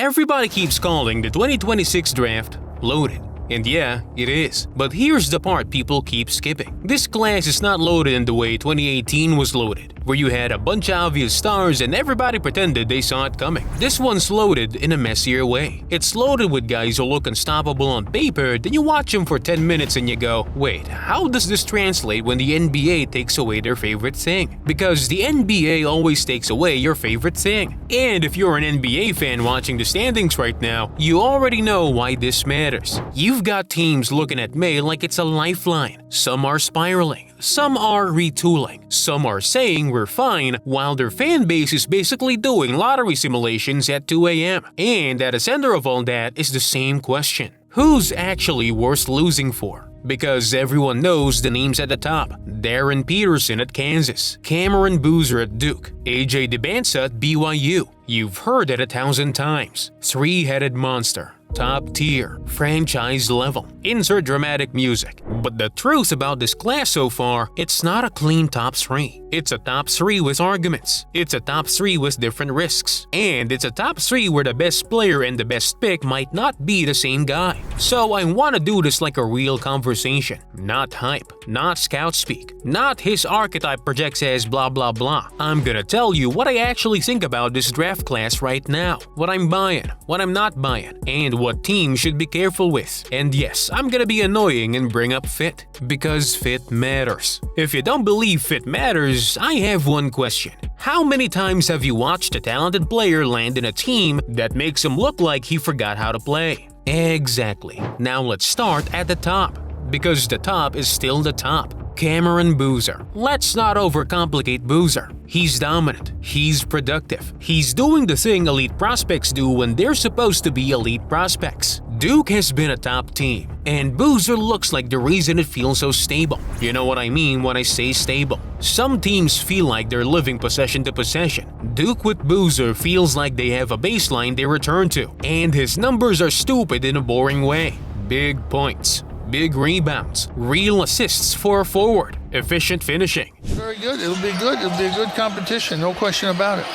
Everybody keeps calling the 2026 draft loaded. And yeah, it is. But here's the part people keep skipping. This class is not loaded in the way 2018 was loaded, where you had a bunch of obvious stars and everybody pretended they saw it coming. This one's loaded in a messier way. It's loaded with guys who look unstoppable on paper, then you watch them for 10 minutes and you go, wait, how does this translate when the NBA takes away their favorite thing? Because the NBA always takes away your favorite thing. And if you're an NBA fan watching the standings right now, you already know why this matters. You've got teams looking at May like it's a lifeline. Some are spiraling. Some are retooling. Some are saying we're fine, while their fan base is basically doing lottery simulations at 2 a.m. And at the center of all that is the same question. Who's actually worth losing for? Because everyone knows the names at the top. Darren Peterson at Kansas, Cameron Boozer at Duke, AJ DeBansa at BYU. You've heard it 1,000 times. Three-headed monster. Top tier, franchise level, insert dramatic music. But the truth about this class so far, it's not a clean top 3. It's a top 3 with arguments. It's a top 3 with different risks. And it's a top 3 where the best player and the best pick might not be the same guy. So I want to do this like a real conversation. Not hype, not scout speak, not his archetype projects as blah blah blah. I'm gonna tell you what I actually think about this draft class right now. What I'm buying, what I'm not buying, and what team should be careful with. And yes, I'm gonna be annoying and bring up fit, because fit matters. If you don't believe fit matters, I have one question. How many times have you watched a talented player land in a team that makes him look like he forgot how to play? Exactly. Now let's start at the top, because the top is still the top. Cameron Boozer. Let's not overcomplicate Boozer. He's dominant. He's productive. He's doing the thing elite prospects do when they're supposed to be elite prospects. Duke has been a top team, and Boozer looks like the reason it feels so stable. You know what I mean when I say stable. Some teams feel like they're living possession to possession. Duke with Boozer feels like they have a baseline they return to, and his numbers are stupid in a boring way. Big points. Big rebounds, real assists for a forward, efficient finishing. Very good. It'll be good. It'll be a good competition. No question about it.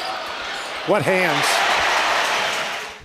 What hands?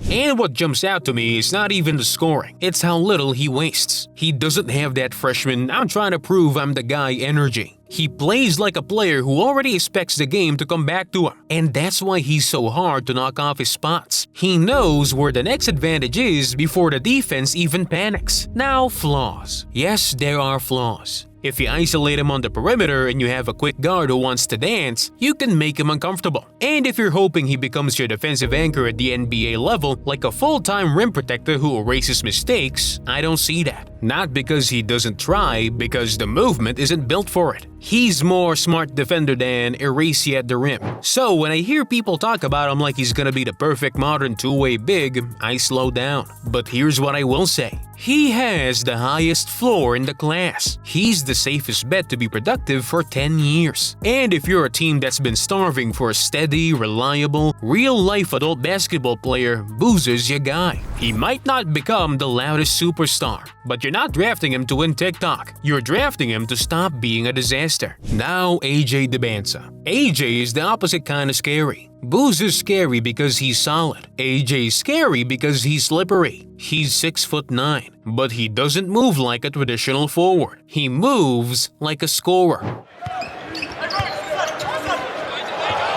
And what jumps out to me is not even the scoring, it's how little he wastes. He doesn't have that freshman "I'm trying to prove I'm the guy" energy. He plays like a player who already expects the game to come back to him, and that's why he's so hard to knock off his spots. He knows where the next advantage is before the defense even panics. Now, flaws. Yes, there are flaws. If you isolate him on the perimeter and you have a quick guard who wants to dance, you can make him uncomfortable. And if you're hoping he becomes your defensive anchor at the NBA level, like a full-time rim protector who erases mistakes, I don't see that. Not because he doesn't try, because the movement isn't built for it. He's more smart defender than erase you at the rim. So when I hear people talk about him like he's gonna be the perfect modern two-way big, I slow down. But here's what I will say. He has the highest floor in the class. He's the safest bet to be productive for 10 years. And if you're a team that's been starving for a steady, reliable, real-life adult basketball player, Boozer's your guy. He might not become the loudest superstar, but you're not drafting him to win TikTok. You're drafting him to stop being a disaster. Now AJ DeBansa. AJ is the opposite kind of scary. Boozer's scary because he's solid. AJ's scary because he's slippery. He's 6'9", but he doesn't move like a traditional forward. He moves like a scorer.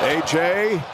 AJ.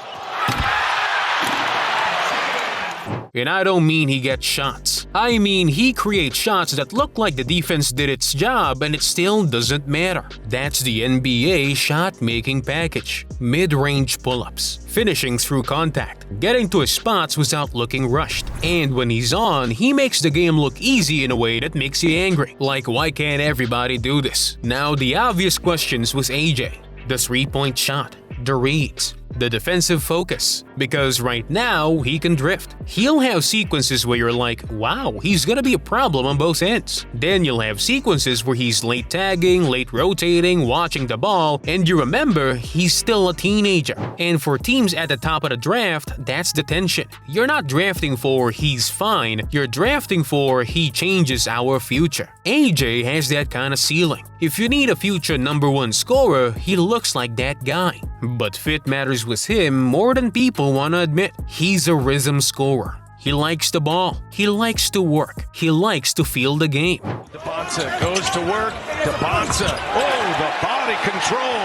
And I don't mean he gets shots. I mean he creates shots that look like the defense did its job and it still doesn't matter. That's the NBA shot-making package. Mid-range pull-ups, finishing through contact, getting to his spots without looking rushed. And when he's on, he makes the game look easy in a way that makes you angry. Like, why can't everybody do this? Now the obvious questions with AJ. The three-point shot, the reads, the defensive focus. Because right now, he can drift. He'll have sequences where you're like, wow, he's gonna be a problem on both ends. Then you'll have sequences where he's late tagging, late rotating, watching the ball, and you remember he's still a teenager. And for teams at the top of the draft, that's the tension. You're not drafting for he's fine, you're drafting for he changes our future. AJ has that kind of ceiling. If you need a future #1 scorer, he looks like that guy. But fit matters with him more than people want to admit. He's a rhythm scorer. He likes the ball. He likes to work. He likes to feel the game. Debonsa goes to work. Debonsa. Oh, the body control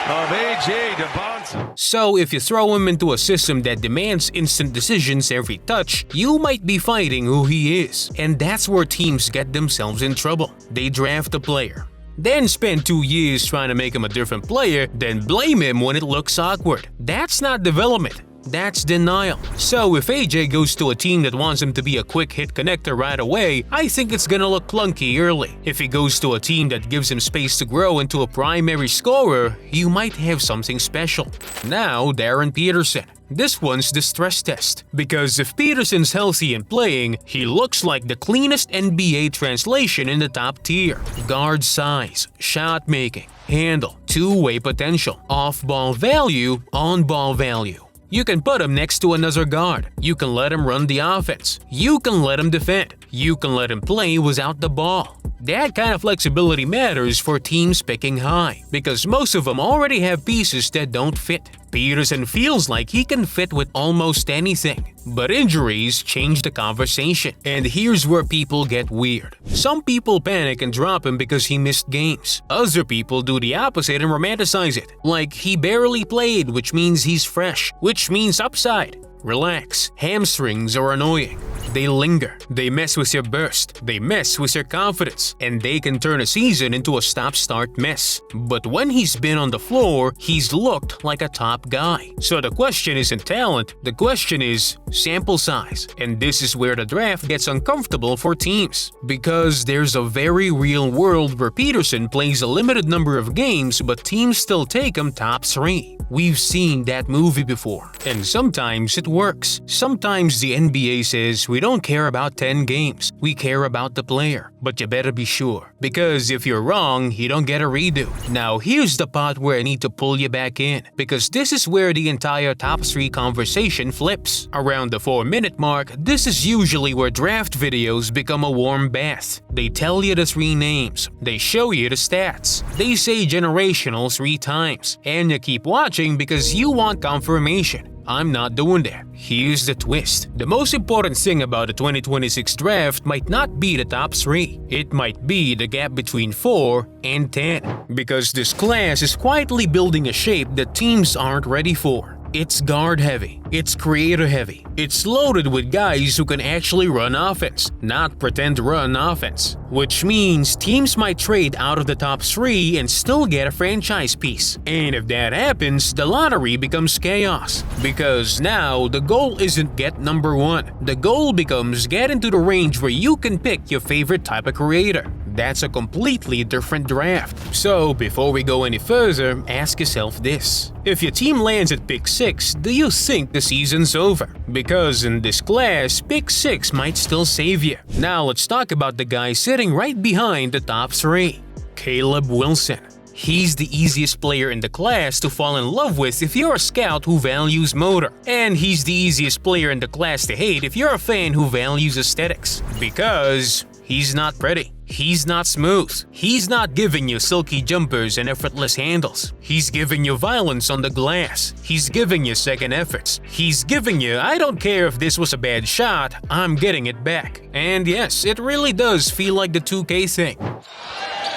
of A.J. Debonsa. So if you throw him into a system that demands instant decisions every touch, you might be fighting who he is. And that's where teams get themselves in trouble. They draft a player, then spend 2 years trying to make him a different player, then blame him when it looks awkward. That's not development. That's denial. So if AJ goes to a team that wants him to be a quick hit connector right away, I think it's gonna look clunky early. If he goes to a team that gives him space to grow into a primary scorer, you might have something special. Now, Darren Peterson. This one's the stress test, because if Peterson's healthy and playing, he looks like the cleanest NBA translation in the top tier. Guard size, shot making, handle, two-way potential, off-ball value, on-ball value. You can put him next to another guard. You can let him run the offense. You can let him defend. You can let him play without the ball. That kind of flexibility matters for teams picking high, because most of them already have pieces that don't fit. Peterson feels like he can fit with almost anything, but injuries change the conversation. And here's where people get weird. Some people panic and drop him because he missed games. Other people do the opposite and romanticize it, like he barely played, which means he's fresh, which means upside. Relax. Hamstrings are annoying. They linger. They mess with your burst. They mess with your confidence. And they can turn a season into a stop-start mess. But when he's been on the floor, he's looked like a top guy. So the question isn't talent. The question is sample size. And this is where the draft gets uncomfortable for teams. Because there's a very real world where Peterson plays a limited number of games, but teams still take him top 3. We've seen that movie before. And sometimes it works. Sometimes the NBA says we don't care about 10 games. We care about the player. But you better be sure. Because if you're wrong, you don't get a redo. Now here's the part where I need to pull you back in. Because this is where the entire top 3 conversation flips. Around the 4-minute mark, this is usually where draft videos become a warm bath. They tell you the 3 names. They show you the stats. They say generational 3 times. And you keep watching because you want confirmation. I'm not doing that. Here's the twist. The most important thing about the 2026 draft might not be the top 3. It might be the gap between 4 and 10. Because this class is quietly building a shape that teams aren't ready for. It's guard heavy. It's creator heavy. It's loaded with guys who can actually run offense, not pretend to run offense. Which means teams might trade out of the top 3 and still get a franchise piece. And if that happens, the lottery becomes chaos. Because now the goal isn't get number 1. The goal becomes get into the range where you can pick your favorite type of creator. That's a completely different draft. So before we go any further, ask yourself this. If your team lands at pick 6, do you think the season's over? Because in this class, pick 6 might still save you. Now let's talk about the guy sitting right behind the top 3. Caleb Wilson. He's the easiest player in the class to fall in love with if you're a scout who values motor. And he's the easiest player in the class to hate if you're a fan who values aesthetics. Because he's not pretty. He's not smooth. He's not giving you silky jumpers and effortless handles. He's giving you violence on the glass. He's giving you second efforts. He's giving you, I don't care if this was a bad shot, I'm getting it back. And yes, it really does feel like the 2K thing.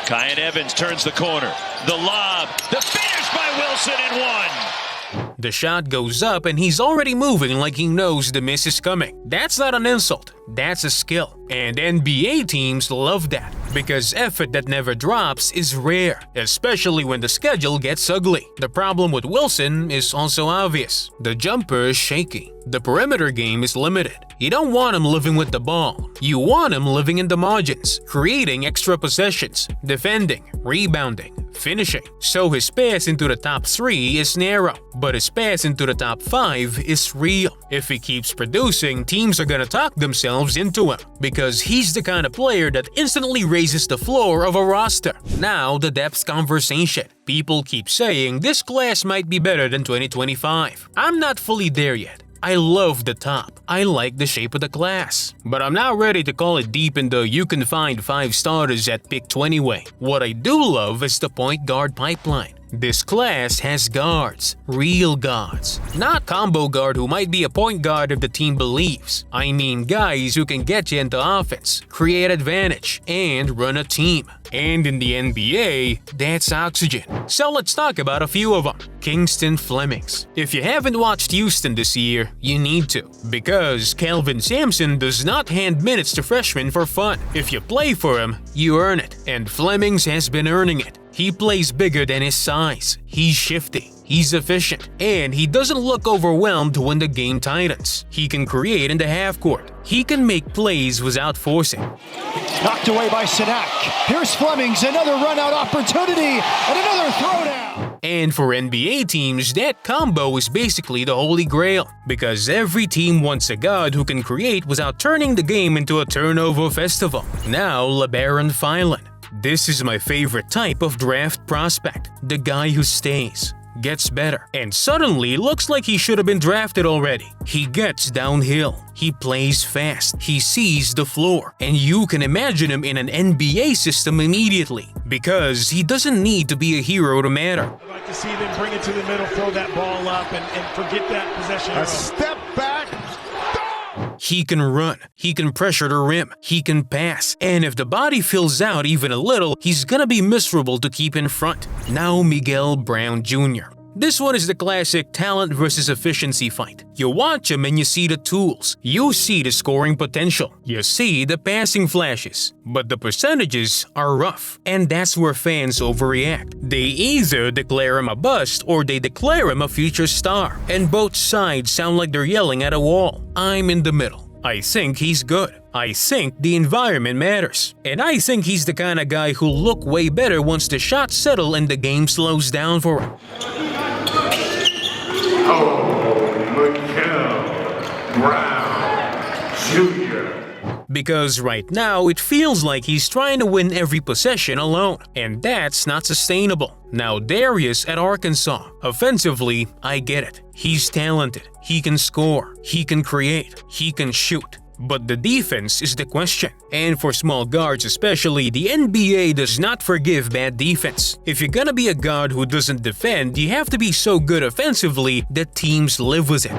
Kyan Evans turns the corner. The lob. The finish by Wilson in 1. The shot goes up and he's already moving like he knows the miss is coming. That's not an insult. That's a skill. And NBA teams love that. Because effort that never drops is rare, especially when the schedule gets ugly. The problem with Wilson is also obvious. The jumper is shaky. The perimeter game is limited. You don't want him living with the ball. You want him living in the margins, creating extra possessions, defending, rebounding, finishing. So his pass into the top 3 is narrow, but his pass into the top 5 is real. If he keeps producing, teams are gonna talk themselves into him, because he's the kind of player that instantly raises the floor of a roster. Now the depth conversation. People keep saying this class might be better than 2025. I'm not fully there yet. I love the top. I like the shape of the class. But I'm not ready to call it deep in the you can find 5 starters at pick 20 way. What I do love is the point guard pipeline. This class has guards, real guards. Not combo guard who might be a point guard if the team believes. I mean guys who can get you into offense, create advantage, and run a team. And in the NBA, that's oxygen. So let's talk about a few of them. Kingston Flemings. If you haven't watched Houston this year, you need to. Because Kelvin Sampson does not hand minutes to freshmen for fun. If you play for him, you earn it. And Flemings has been earning it. He plays bigger than his size. He's shifty. He's efficient. And he doesn't look overwhelmed when the game tightens. He can create in the half court. He can make plays without forcing. Knocked away by Sinak. Here's Flemings, another run-out opportunity, and another throwdown. And for NBA teams, that combo is basically the holy grail. Because every team wants a guard who can create without turning the game into a turnover festival. Now, LeBaron Filan. This is my favorite type of draft prospect. The guy who stays, gets better, and suddenly looks like he should have been drafted already. He gets downhill. He plays fast. He sees the floor. And you can imagine him in an NBA system immediately. Because he doesn't need to be a hero to matter. I'd like to see them bring it to the middle, throw that ball up, and forget that possession. A step back. He can run, he can pressure the rim, he can pass, and if the body fills out even a little, he's gonna be miserable to keep in front. Now Miguel Brown Jr. This one is the classic talent versus efficiency fight. You watch him and you see the tools, you see the scoring potential, you see the passing flashes, but the percentages are rough, and that's where fans overreact. They either declare him a bust or they declare him a future star, and both sides sound like they're yelling at a wall. I'm in the middle. I think he's good. I think the environment matters. And I think he's the kind of guy who'll look way better once the shots settle and the game slows down for him. Brown Jr. Because right now, it feels like he's trying to win every possession alone, and that's not sustainable. Now Darius at Arkansas. Offensively, I get it. He's talented. He can score. He can create. He can shoot. But the defense is the question. And for small guards especially, the NBA does not forgive bad defense. If you're gonna be a guard who doesn't defend, you have to be so good offensively that teams live with it.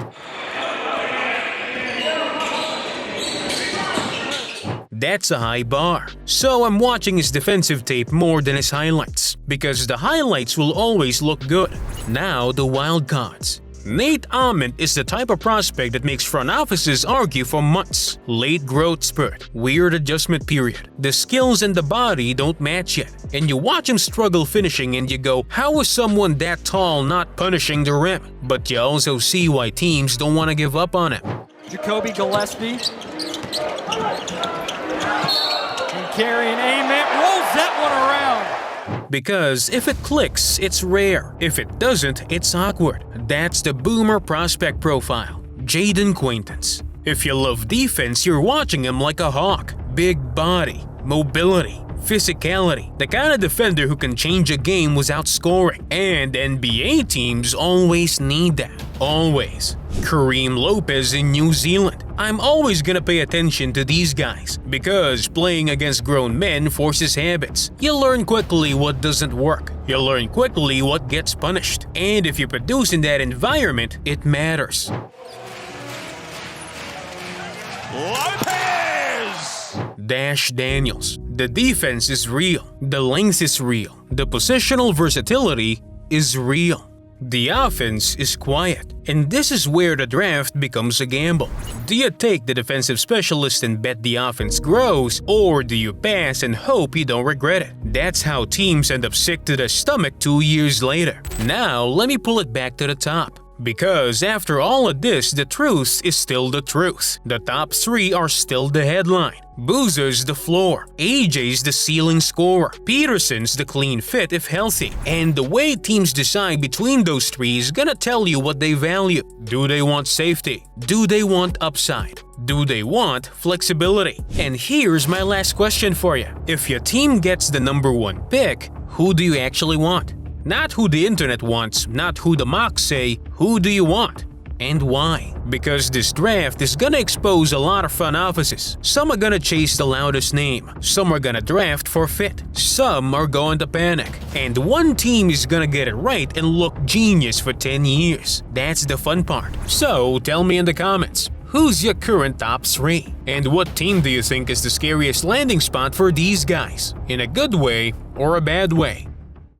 That's a high bar. So I'm watching his defensive tape more than his highlights, because the highlights will always look good. Now the wild cards. Nate Ahmed is the type of prospect that makes front offices argue for months. Late growth spurt, weird adjustment period. The skills and the body don't match yet. And you watch him struggle finishing and you go, how is someone that tall not punishing the rim? But you also see why teams don't want to give up on him. Jacoby Gillespie. And carrying Ament rolls that one around. Because if it clicks, it's rare. If it doesn't, it's awkward. That's the boomer prospect profile. Jaden Quaintance. If you love defense, you're watching him like a hawk. Big body, mobility, physicality. The kind of defender who can change a game without scoring. And NBA teams always need that. Always. Kareem Lopez in New Zealand. I'm always gonna pay attention to these guys because playing against grown men forces habits. You learn quickly what doesn't work. You learn quickly what gets punished. And if you produce in that environment, it matters. Lopez! Dash Daniels. The defense is real. The length is real. The positional versatility is real. The offense is quiet, and this is where the draft becomes a gamble. Do you take the defensive specialist and bet the offense grows, or do you pass and hope you don't regret it? That's how teams end up sick to the stomach 2 years later. Now, let me pull it back to the top. Because after all of this, the truth is still the truth. The top three are still the headline. Boozer's the floor, AJ's the ceiling scorer, Peterson's the clean fit if healthy. And the way teams decide between those three is gonna tell you what they value. Do they want safety? Do they want upside? Do they want flexibility? And here's my last question for you. If your team gets the #1 pick, who do you actually want? Not who the internet wants, not who the mocks say, who do you want? And why? Because this draft is gonna expose a lot of front offices. Some are gonna chase the loudest name, some are gonna draft for fit, some are going to panic, and one team is gonna get it right and look genius for 10 years. That's the fun part. So tell me in the comments, who's your current top 3? And what team do you think is the scariest landing spot for these guys? In a good way or a bad way?